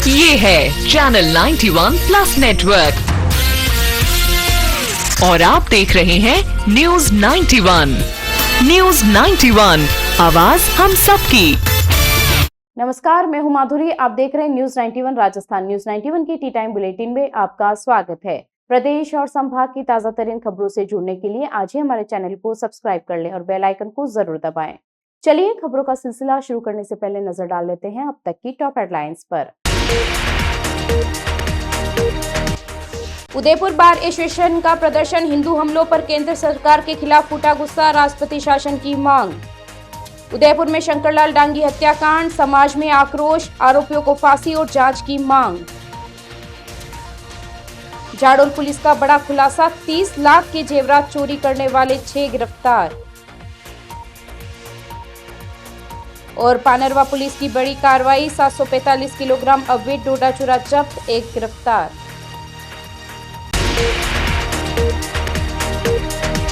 ये है channel 91 plus network और आप देख रहे हैं न्यूज 91। न्यूज 91, आवाज हम सबकी। नमस्कार, मैं हूं माधुरी। आप देख रहे हैं न्यूज 91 राजस्थान। न्यूज 91 की टी टाइम बुलेटिन में आपका स्वागत है। प्रदेश और संभाग की ताजा तरीन खबरों से जुड़ने के लिए आज ही हमारे चैनल को सब्सक्राइब कर लें और बेल आइकन को जरूर दबाएं। चलिए खबरों का सिलसिला शुरू करने से पहले नजर डाल लेते हैं अब तक की टॉप हेडलाइंस पर। उदयपुर बार एसोसिएशन का प्रदर्शन, हिंदू हमलों पर केंद्र सरकार के खिलाफ फूटा गुस्सा, राष्ट्रपति शासन की मांग। उदयपुर में शंकरलाल डांगी हत्याकांड, समाज में आक्रोश, आरोपियों को फांसी और जांच की मांग। जाडौल पुलिस का बड़ा खुलासा, 30 लाख के जेवरात चोरी करने वाले 6 गिरफ्तार। और पानरवा पुलिस की बड़ी कार्रवाई, 745 किलोग्राम अवैध डोडा चूरा जब्त, 1 गिरफ्तार।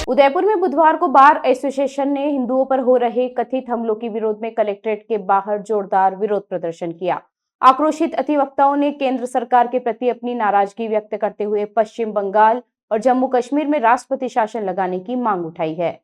उदयपुर में बुधवार को बार एसोसिएशन ने हिंदुओं पर हो रहे कथित हमलों के विरोध में कलेक्ट्रेट के बाहर जोरदार विरोध प्रदर्शन किया। आक्रोशित अधिवक्ताओं ने केंद्र सरकार के प्रति अपनी नाराजगी व्यक्त करते हुए पश्चिम बंगाल और जम्मू कश्मीर में राष्ट्रपति शासन लगाने की मांग उठाई है।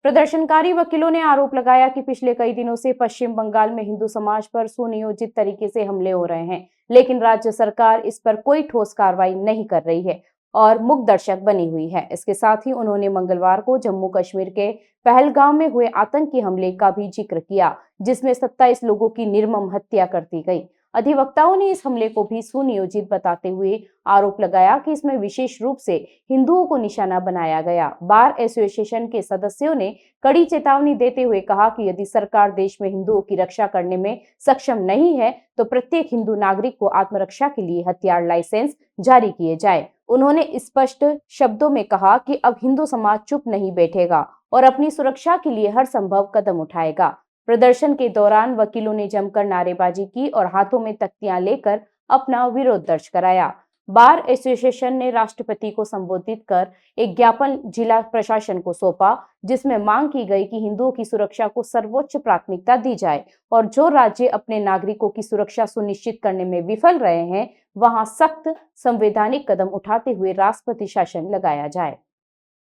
प्रदर्शनकारी वकीलों ने आरोप लगाया कि पिछले कई दिनों से पश्चिम बंगाल में हिंदू समाज पर सुनियोजित तरीके से हमले हो रहे हैं, लेकिन राज्य सरकार इस पर कोई ठोस कार्रवाई नहीं कर रही है और मूक दर्शक बनी हुई है। इसके साथ ही उन्होंने मंगलवार को जम्मू कश्मीर के पहलगाम में हुए आतंकी हमले का भी जिक्र किया, जिसमें 27 लोगों की निर्मम हत्या कर दी गई। अधिवक्ताओं ने इस हमले को भी सुनियोजित बताते हुए आरोप लगाया कि इसमें विशेष रूप से हिंदुओं को निशाना बनाया गया। बार एसोसिएशन के सदस्यों ने कड़ी चेतावनी देते हुए कहा कि यदि सरकार देश में हिंदुओं की रक्षा करने में सक्षम नहीं है तो प्रत्येक हिंदू नागरिक को आत्मरक्षा के लिए हथियार लाइसेंस जारी किए जाए। उन्होंने स्पष्ट शब्दों में कहा कि अब हिंदू समाज चुप नहीं बैठेगा और अपनी सुरक्षा के लिए हर संभव कदम उठाएगा। प्रदर्शन के दौरान वकीलों ने जमकर नारेबाजी की और हाथों में तख्तियां लेकर अपना विरोध दर्ज कराया। बार एसोसिएशन ने राष्ट्रपति को संबोधित कर एक ज्ञापन जिला प्रशासन को सौंपा, जिसमें मांग की गई कि हिंदुओं की सुरक्षा को सर्वोच्च प्राथमिकता दी जाए और जो राज्य अपने नागरिकों की सुरक्षा सुनिश्चित करने में विफल रहे हैं वहां सख्त संवैधानिक कदम उठाते हुए राष्ट्रपति शासन लगाया जाए।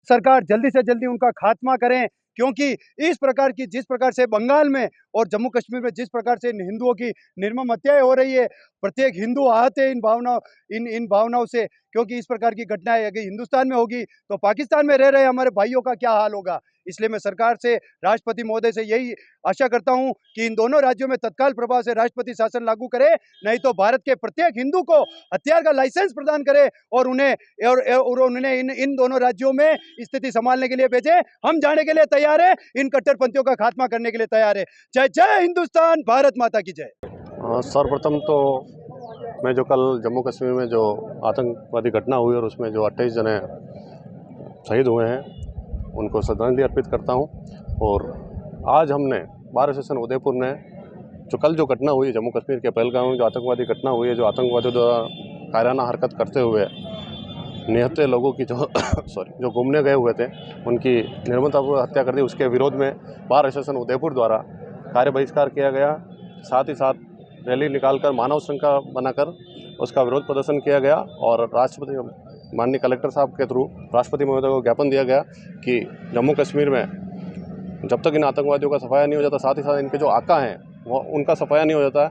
सरकार जल्दी से जल्दी उनका खात्मा करें, क्योंकि इस प्रकार की जिस प्रकार से बंगाल में और जम्मू कश्मीर में जिस प्रकार से हिंदुओं की निर्मम हत्याएं हो रही है, प्रत्येक हिंदू आहत है इन भावनाओं से। क्योंकि इस प्रकार की घटनाएं अगर हिंदुस्तान में होगी तो पाकिस्तान में रह रहे हमारे भाइयों का क्या हाल होगा। इसलिए मैं सरकार से, राष्ट्रपति महोदय से यही आशा करता हूं कि इन दोनों राज्यों में तत्काल प्रभाव से राष्ट्रपति शासन लागू करे, नहीं तो भारत के प्रत्येक हिंदू को हथियार का लाइसेंस प्रदान करे और उन्हें इन दोनों राज्यों में स्थिति संभालने के लिए भेजे। हम जाने के लिए तैयार है, इन कट्टरपंथियों का खात्मा करने के लिए तैयार है। जय जय हिंदुस्तान, भारत माता की जय। सर्वप्रथम तो मैं जो कल जम्मू कश्मीर में जो आतंकवादी घटना हुई और उसमें जो 28 जने शहीद हुए हैं उनको श्रद्धांजलि अर्पित करता हूं। और आज हमने बार एसोसिएशन उदयपुर ने जो कल जो घटना हुई जम्मू कश्मीर के पहलगाम में जो आतंकवादी घटना हुई है, जो आतंकवादियों द्वारा कायराना हरकत करते हुए निहत्थे लोगों की जो घूमने गए हुए थे उनकी निर्ममतापूर्वक हत्या कर दी, उसके विरोध में बार एसोसिएशन उदयपुर द्वारा कार्य बहिष्कार किया गया। साथ ही साथ रैली निकालकर मानव श्रृंखला बनाकर उसका विरोध प्रदर्शन किया गया और राष्ट्रपति माननीय कलेक्टर साहब के थ्रू राष्ट्रपति महोदय को ज्ञापन दिया गया कि जम्मू कश्मीर में जब तक इन आतंकवादियों का सफाया नहीं हो जाता, साथ ही साथ इनके जो आका हैं वो उनका सफाया नहीं हो जाता,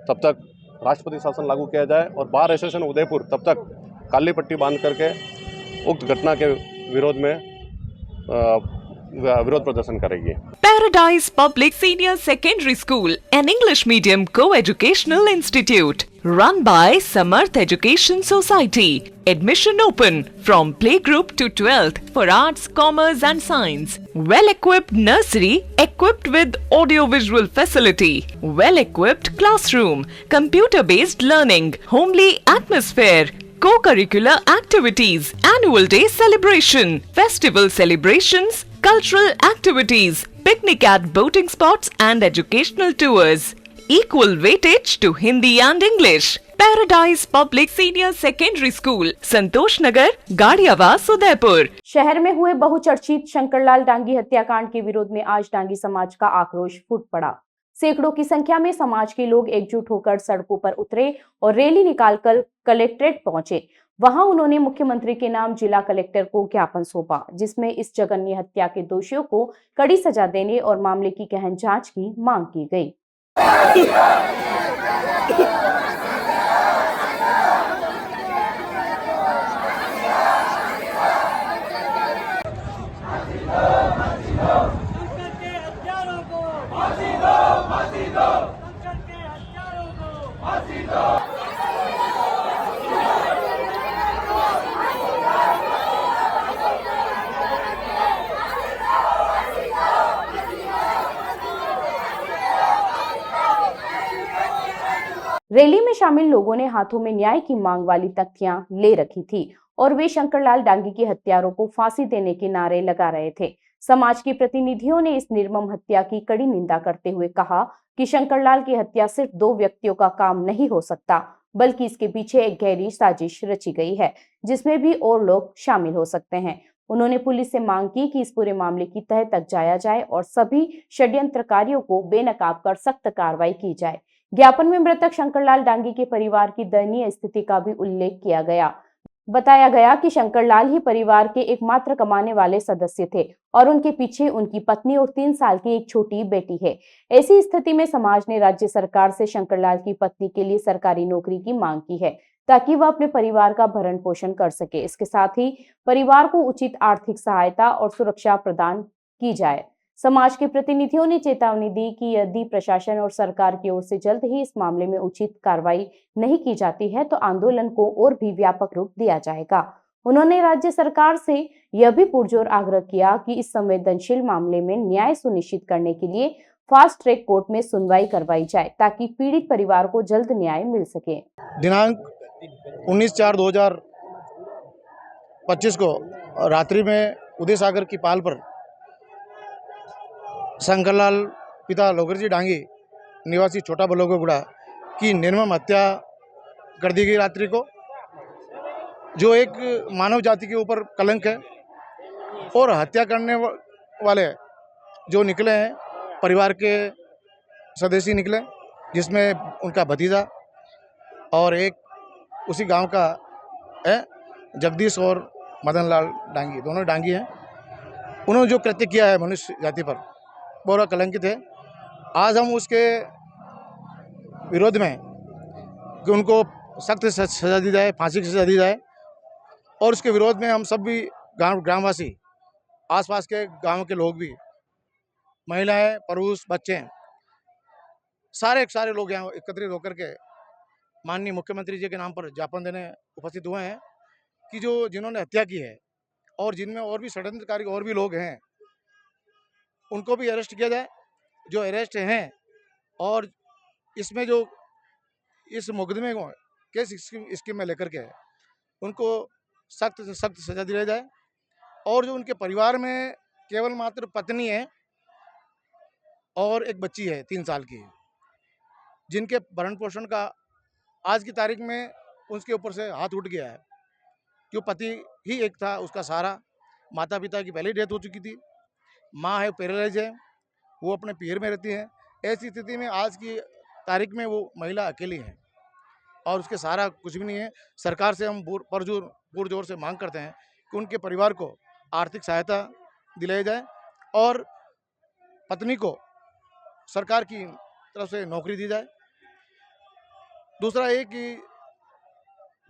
तब तक राष्ट्रपति शासन लागू किया जाए। और बार एसोसिएशन उदयपुर तब तक काली पट्टी बांध करके उक्त घटना के विरोध में विरोध प्रदर्शन करेगी। Paradise Public Senior Secondary School, an English medium co-educational institute run by Samarth Education Society. Admission open from playgroup to 12th for arts, commerce and science. Well-equipped nursery equipped with audio-visual facility. Well-equipped classroom, computer-based learning, homely atmosphere, co-curricular activities, annual day celebration, festival celebrations, cultural activities, picnic at boating spots and educational tours. Equal weightage to Hindi and English. Paradise Public Senior Secondary School, संतोष नगर, गाड़ियावास, उदयपुर। शहर में हुए बहुचर्चित शंकरलाल डांगी हत्याकांड के विरोध में आज डांगी समाज का आक्रोश फूट पड़ा। सैकड़ों की संख्या में समाज के लोग एकजुट होकर सड़कों पर उतरे और रैली निकालकर कलेक्ट्रेट पहुंचे। वहां उन्होंने मुख्यमंत्री के नाम जिला कलेक्टर को ज्ञापन सौंपा, जिसमें इस जघन्य हत्या के दोषियों को कड़ी सजा देने और मामले की गहन जांच की मांग की गई। रैली में शामिल लोगों ने हाथों में न्याय की मांग वाली तख्तियां ले रखी थी और वे शंकरलाल डांगी के हत्यारों को फांसी देने के नारे लगा रहे थे। समाज के प्रतिनिधियों ने इस निर्मम हत्या की कड़ी निंदा करते हुए कहा कि शंकरलाल की हत्या सिर्फ 2 व्यक्तियों का काम नहीं हो सकता, बल्कि इसके पीछे एक गहरी साजिश रची गई है, जिसमें भी और लोग शामिल हो सकते हैं। उन्होंने पुलिस से मांग की कि इस पूरे मामले की तह तक जाया जाए और सभी षड्यंत्रकारियों को बेनकाब कर सख्त कार्रवाई की जाए। ज्ञापन में मृतक शंकरलाल डांगी के परिवार की दयनीय स्थिति का भी उल्लेख किया गया। बताया गया कि शंकरलाल ही परिवार के एकमात्र कमाने वाले सदस्य थे और उनके पीछे उनकी पत्नी और 3 साल की एक छोटी बेटी है। ऐसी स्थिति में समाज ने राज्य सरकार से शंकरलाल की पत्नी के लिए सरकारी नौकरी की मांग की है, ताकि वह अपने परिवार का भरण पोषण कर सके। इसके साथ ही परिवार को उचित आर्थिक सहायता और सुरक्षा प्रदान की जाए। समाज के प्रतिनिधियों ने चेतावनी दी कि यदि प्रशासन और सरकार की ओर से जल्द ही इस मामले में उचित कार्रवाई नहीं की जाती है तो आंदोलन को और भी व्यापक रूप दिया जाएगा। उन्होंने राज्य सरकार से यह भी पुरजोर आग्रह किया कि इस संवेदनशील मामले में न्याय सुनिश्चित करने के लिए फास्ट ट्रैक कोर्ट में सुनवाई करवाई जाए, ताकि पीड़ित परिवार को जल्द न्याय मिल सके। दिनांक 19/4/2025 को रात्रि में उदय सागर की पाल पर शंकरलाल पिता लोकरजी डांगी निवासी छोटा बलोगुड़ा की निर्मम हत्या कर दी गई रात्रि को, जो एक मानव जाति के ऊपर कलंक है। और हत्या करने वाले जो निकले हैं परिवार के सदस्य निकले, जिसमें उनका भतीजा और एक उसी गांव का है जगदीश और मदन लाल डांगी, दोनों डांगी हैं। उन्होंने जो कृत्य किया है मनुष्य जाति पर बहुत कलंकित है। आज हम उसके विरोध में कि उनको सख्त सजा दी जाए, फांसी की सजा दी जाए, और उसके विरोध में हम सब भी ग्रामवासी, आसपास के गांव के लोग भी, महिलाएं, पुरुष, बच्चे, सारे लोग यहाँ एकत्रित होकर के माननीय मुख्यमंत्री जी के नाम पर ज्ञापन देने उपस्थित हुए हैं कि जिन्होंने हत्या की है और जिनमें और भी षड्यंत्रकारी और भी लोग हैं, उनको भी अरेस्ट किया जाए, जो अरेस्ट हैं, और इसमें जो इस मुकदमे को केस स्कीम में लेकर के उनको सख्त से सख्त सजा दिलाई जाए। और जो उनके परिवार में केवल मात्र पत्नी है और एक बच्ची है 3 साल की, जिनके भरण पोषण का आज की तारीख में उसके ऊपर से हाथ उठ गया है, क्यों पति ही एक था उसका सहारा। माता पिता की पहले डेथ हो चुकी थी, माँ है पैरालाइज है, वो अपने पीर में रहती है। ऐसी स्थिति में आज की तारीख में वो महिला अकेली है और उसके सहारा कुछ भी नहीं है। सरकार से हम पुरजोर से मांग करते हैं कि उनके परिवार को आर्थिक सहायता दिलाई जाए और पत्नी को सरकार की तरफ से नौकरी दी जाए। दूसरा ये कि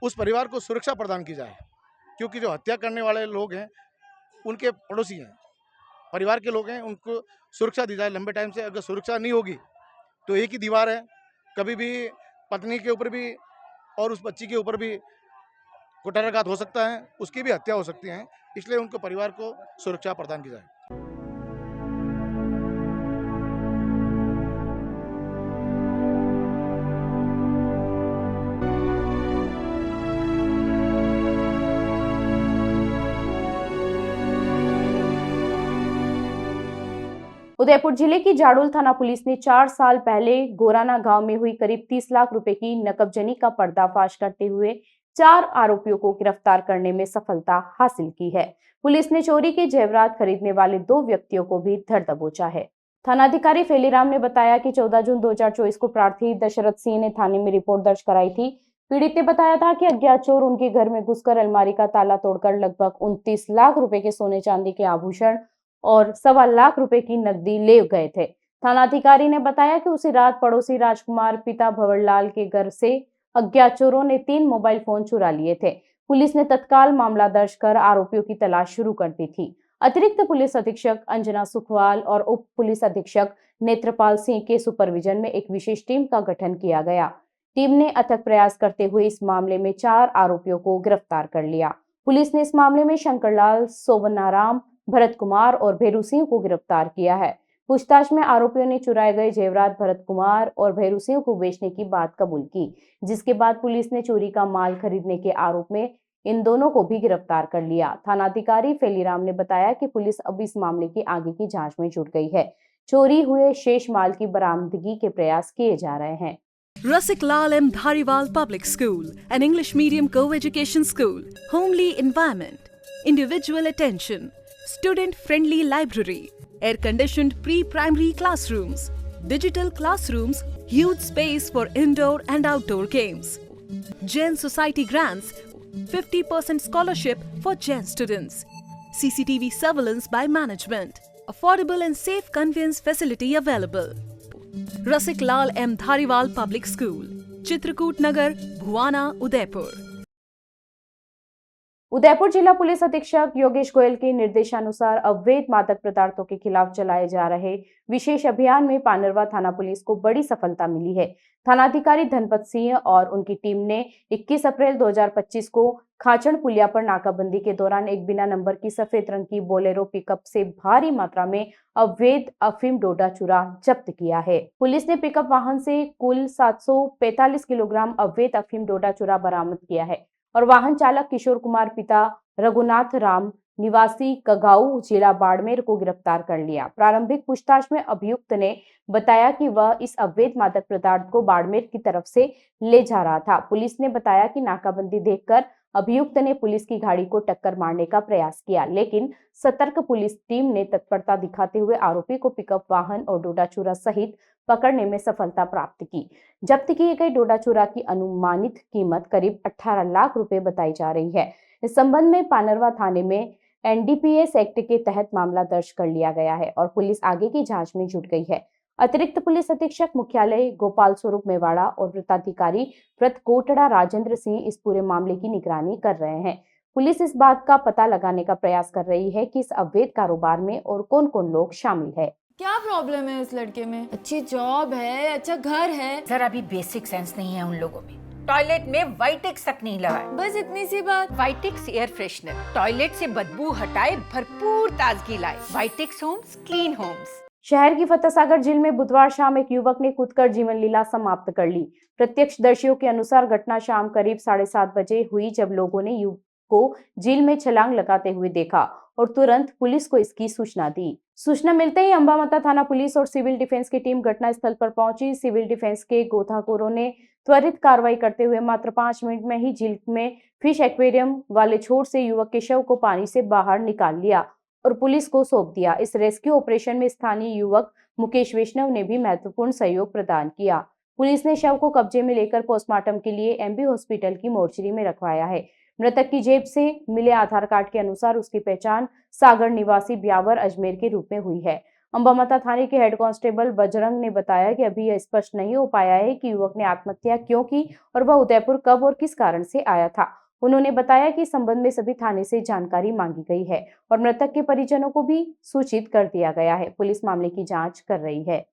उस परिवार को सुरक्षा प्रदान की जाए, क्योंकि जो हत्या करने वाले लोग हैं उनके पड़ोसी हैं परिवार के लोग हैं उनको सुरक्षा दी जाए लंबे टाइम से। अगर सुरक्षा नहीं होगी तो एक ही दीवार है, कभी भी पत्नी के ऊपर भी और उस बच्ची के ऊपर भी कुठाराघात हो सकता है, उसकी भी हत्या हो सकती है। इसलिए उनको परिवार को सुरक्षा प्रदान की जाए। उदयपुर जिले की जाडोल थाना पुलिस ने 4 साल पहले गोराना गांव में हुई करीब 30 लाख रुपए की नकबजनी का पर्दाफाश करते हुए 4 आरोपियों को गिरफ्तार करने में सफलता हासिल की है। पुलिस ने चोरी के जेवरात खरीदने वाले 2 व्यक्तियों को भी धर दबोचा है। थानाधिकारी फेलीराम ने बताया कि 14 जून 2024 को प्रार्थी दशरथ सिंह ने थाने में रिपोर्ट दर्ज कराई थी। पीड़ित ने बताया था कि अज्ञात चोर उनके घर में घुसकर अलमारी का ताला तोड़कर लगभग 29 लाख रुपए के सोने चांदी के आभूषण और 1.25 लाख रुपए की नकदी ले गए थे। थानाधिकारी ने बताया कि उसी रात पड़ोसी राजकुमार पिता भंवरलाल के घर से अज्ञात चोरों ने 3 मोबाइल फोन चुरा लिए थे। पुलिस ने तत्काल मामला दर्ज कर आरोपियों की तलाश शुरू कर दी थी। अतिरिक्त पुलिस अधीक्षक अंजना सुखवाल और उप पुलिस अधीक्षक नेत्रपाल सिंह के सुपरविजन में एक विशेष टीम का गठन किया गया। टीम ने अथक प्रयास करते हुए इस मामले में 4 आरोपियों को गिरफ्तार कर लिया। पुलिस ने इस मामले में शंकरलाल, सोवनाराम, भरत कुमार और भैरू सिंह को गिरफ्तार किया है। पूछताछ में आरोपियों ने चुराए गए जेवरात भरत कुमार और भैरू सिंह को बेचने की बात कबूल की, जिसके बाद पुलिस ने चोरी का माल खरीदने के आरोप में इन दोनों को भी गिरफ्तार कर लिया। थानाधिकारी फेलीराम ने बताया कि पुलिस अब इस मामले की आगे की जांच में जुट गई है। चोरी हुए शेष माल की बरामदगी के प्रयास किए जा रहे हैं। Rasik Lal M. Dhariwal Public School, an English medium co-education school, homely environment, individual attention, student-friendly library, air-conditioned pre-primary classrooms, digital classrooms, huge space for indoor and outdoor games. Jain Society grants 50% scholarship for Jain students. CCTV surveillance by management. Affordable and safe conveyance facility available. Rasik Lal M. Dhariwal Public School, Chitrakoot Nagar, Bhuwana, Udaipur. Udaipur जिला police अधीक्षक योगेश गोयल के निर्देशानुसार अवैध मादक पदार्थों के खिलाफ चलाए जा रहे विशेष अभियान में पानरवा थाना पुलिस को बड़ी सफलता मिली है। थानाधिकारी धनपत सिंह और उनकी टीम ने 21 अप्रैल 2025 को खाचड़ पुलिया पर नाकाबंदी के दौरान एक बिना नंबर की सफेद रंग की बोलेरो पिकअप से भारी मात्रा में अवैध अफीम डोडा चूरा जब्त किया है। पुलिस ने पिकअप वाहन से कुल 745 किलोग्राम अवैध अफीम डोडा चूरा बरामद किया है और वाहन चालक किशोर कुमार पिता रघुनाथ राम निवासी कगाऊ जिला बाड़मेर को गिरफ्तार कर लिया। प्रारंभिक पूछताछ में अभियुक्त ने बताया कि वह इस अवैध मादक पदार्थ को बाड़मेर की तरफ से ले जा रहा था। पुलिस ने बताया कि नाकाबंदी देखकर अभियुक्त ने पुलिस की गाड़ी को टक्कर मारने का प्रयास किया, लेकिन सतर्क पुलिस टीम ने तत्परता दिखाते हुए आरोपी को पिकअप वाहन और डोडा चूरा सहित पकड़ने में सफलता प्राप्त की। जब्त किए गए डोडा चूरा की अनुमानित कीमत करीब 18 लाख रुपए बताई जा रही है। इस संबंध में पानरवा थाने में NDPS एक्ट के तहत मामला दर्ज कर लिया गया है और पुलिस आगे की जांच में जुट गई है। अतिरिक्त पुलिस अधीक्षक मुख्यालय गोपाल स्वरूप मेवाड़ा और वृत्ताधिकारी व्रत कोटड़ा राजेंद्र सिंह इस पूरे मामले की निगरानी कर रहे हैं। पुलिस इस बात का पता लगाने का प्रयास कर रही है कि इस अवैध कारोबार में और कौन कौन लोग शामिल है। क्या प्रॉब्लम है इस लड़के में? अच्छी जॉब है, अच्छा घर है, जरा भी बेसिक सेंस नहीं है उन लोगों में। टॉयलेट में वाइटेक्स तक नहीं लगा है। बस इतनी सी बात। वाइटेक्स एयर फ्रेशनर टॉयलेट से बदबू हटाए, भरपूर ताजगी लाए। वाइटेक्स होम्स, क्लीन होम्स। शहर की फतेहसागर झील में बुधवार शाम एक युवक ने कूदकर जीवन लीला समाप्त कर ली। प्रत्यक्षदर्शियों के अनुसार घटना शाम करीब 7:30 बजे हुई, जब लोगों ने युवक को झील में छलांग लगाते हुए देखा और तुरंत पुलिस को इसकी सूचना दी। सूचना मिलते ही अंबामता थाना पुलिस और सिविल डिफेंस की टीम घटनास्थल पर पहुंची। सिविल डिफेंस के गोताखोरों ने त्वरित कार्रवाई करते हुए मात्र 5 मिनट में ही झील में फिश एक्वेरियम वाले छोर से युवक के शव को पानी से बाहर निकाल लिया और पुलिस को सौंप दिया। इस रेस्क्यू ऑपरेशन में स्थानीय युवक मुकेश वैष्णव ने भी महत्वपूर्ण सहयोग प्रदान किया। पुलिस ने शव को कब्जे में लेकर पोस्टमार्टम के लिए MB हॉस्पिटल की मोर्चरी में रखवाया है। मृतक की जेब से मिले आधार कार्ड के अनुसार उसकी पहचान सागर निवासी ब्यावर अजमेर के रूप में हुई है। अंबामता थाने के हेड कांस्टेबल बजरंग ने बताया कि अभी यह स्पष्ट नहीं हो पाया है कि युवक ने आत्महत्या क्यों की और वह उदयपुर कब और किस कारण से आया था। उन्होंने बताया कि इस संबंध में सभी थाने से जानकारी मांगी गई है और मृतक के परिजनों को भी सूचित कर दिया गया है। पुलिस मामले की जांच कर रही है।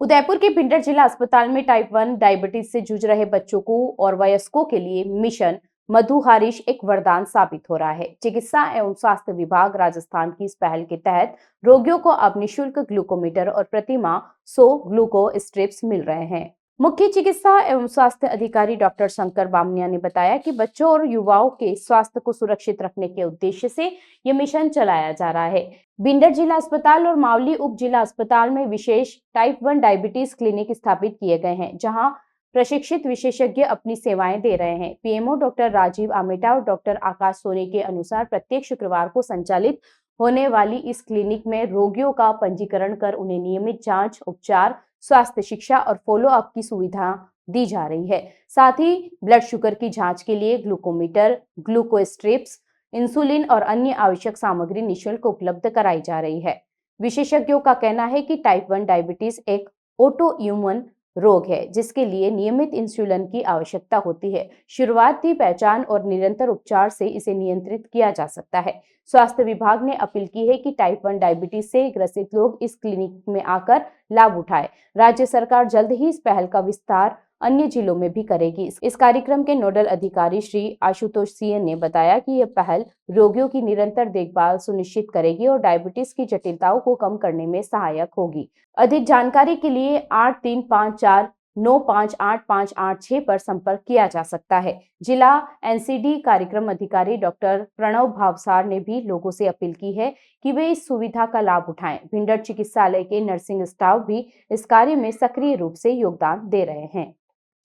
उदयपुर के भिंडर जिला अस्पताल में टाइप 1 डायबिटीज से जूझ रहे बच्चों को और वयस्कों के लिए मिशन मधुहारिश एक वरदान साबित हो रहा है। चिकित्सा एवं स्वास्थ्य विभाग राजस्थान की इस पहल के तहत रोगियों को अब निःशुल्क ग्लूकोमीटर और प्रतिमाह 100 ग्लूको स्ट्रिप्स मिल रहे हैं। मुख्य चिकित्सा एवं स्वास्थ्य अधिकारी डॉक्टर शंकर बामनिया ने बताया कि बच्चों और युवाओं के स्वास्थ्य को सुरक्षित रखने के उद्देश्य से ये मिशन चलाया जा रहा है। भिंडर जिला अस्पताल और मावली उप जिला अस्पताल में विशेष टाइप 1 डायबिटीज क्लिनिक स्थापित किए गए हैं, जहां प्रशिक्षित विशेषज्ञ अपनी सेवाएं दे रहे हैं। पीएमओ डॉक्टर राजीव आमेटा और डॉक्टर आकाश सोनी के अनुसार प्रत्येक शुक्रवार को संचालित होने वाली इस क्लिनिक में रोगियों का पंजीकरण कर उन्हें नियमित जांच, उपचार, स्वास्थ्य शिक्षा और फॉलो अप की सुविधा दी जा रही है। साथ ही ब्लड शुगर की जांच के लिए ग्लूकोमीटर, ग्लूको स्ट्रिप्स, इंसुलिन और अन्य आवश्यक सामग्री निःशुल्क उपलब्ध कराई जा रही है। विशेषज्ञों का कहना है कि टाइप 1 डायबिटीज एक ऑटो इम्यून रोग है, जिसके लिए नियमित इंसुलिन की आवश्यकता होती है। शुरुआती पहचान और निरंतर उपचार से इसे नियंत्रित किया जा सकता है। स्वास्थ्य विभाग ने अपील की है कि टाइप 1 डायबिटीज से ग्रसित लोग इस क्लिनिक में आकर लाभ उठाएं। राज्य सरकार जल्द ही इस पहल का विस्तार अन्य जिलों में भी करेगी। इस कार्यक्रम के नोडल अधिकारी श्री आशुतोष सिंह ने बताया कि यह पहल रोगियों की निरंतर देखभाल सुनिश्चित करेगी और डायबिटीज की जटिलताओं को कम करने में सहायक होगी। अधिक जानकारी के लिए 8354958586 पर संपर्क किया जा सकता है। जिला एनसीडी कार्यक्रम अधिकारी डॉक्टर प्रणव भावसार ने भी लोगों से अपील की है कि वे इस सुविधा का लाभ उठाएं। भिंडर चिकित्सालय के नर्सिंग स्टाफ भी इस कार्य में सक्रिय रूप से योगदान दे रहे हैं।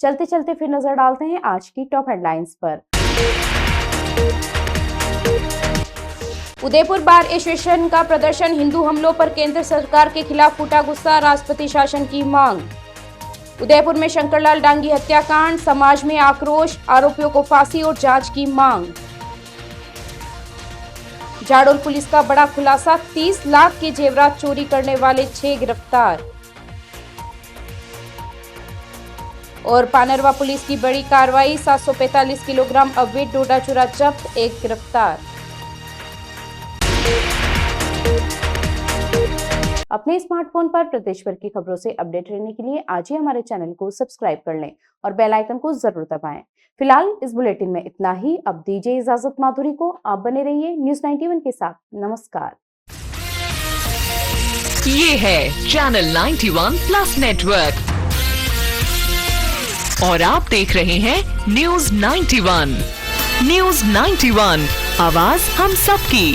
चलते चलते फिर नजर डालते हैं आज की टॉप हेडलाइंस पर। उदयपुर बार एसोसिएशन का प्रदर्शन, हिंदू हमलों पर केंद्र सरकार के खिलाफ फूटा गुस्सा, राष्ट्रपति शासन की मांग। उदयपुर में शंकरलाल डांगी हत्याकांड, समाज में आक्रोश, आरोपियों को फांसी और जांच की मांग। जाडौल पुलिस का बड़ा खुलासा, 30 लाख के जेवरात चोरी करने वाले 6 गिरफ्तार। और पानरवा पुलिस की बड़ी कार्रवाई, 745 किलोग्राम अवैध डोडा चूरा जब्त, 1 गिरफ्तार। अपने स्मार्टफोन पर प्रदेश भर की खबरों से अपडेट रहने के लिए आज ही हमारे चैनल को सब्सक्राइब कर लें और बेल आइकन को जरूर दबाएं। फिलहाल इस बुलेटिन में इतना ही। अब दीजिए इजाजत माधुरी को। आप बने रहिए न्यूज़ 91 के साथ। नमस्कार। ये है चैनल 91 प्लस नेटवर्क और आप देख रहे हैं न्यूज़ 91। न्यूज़ 91, आवाज हम सबकी।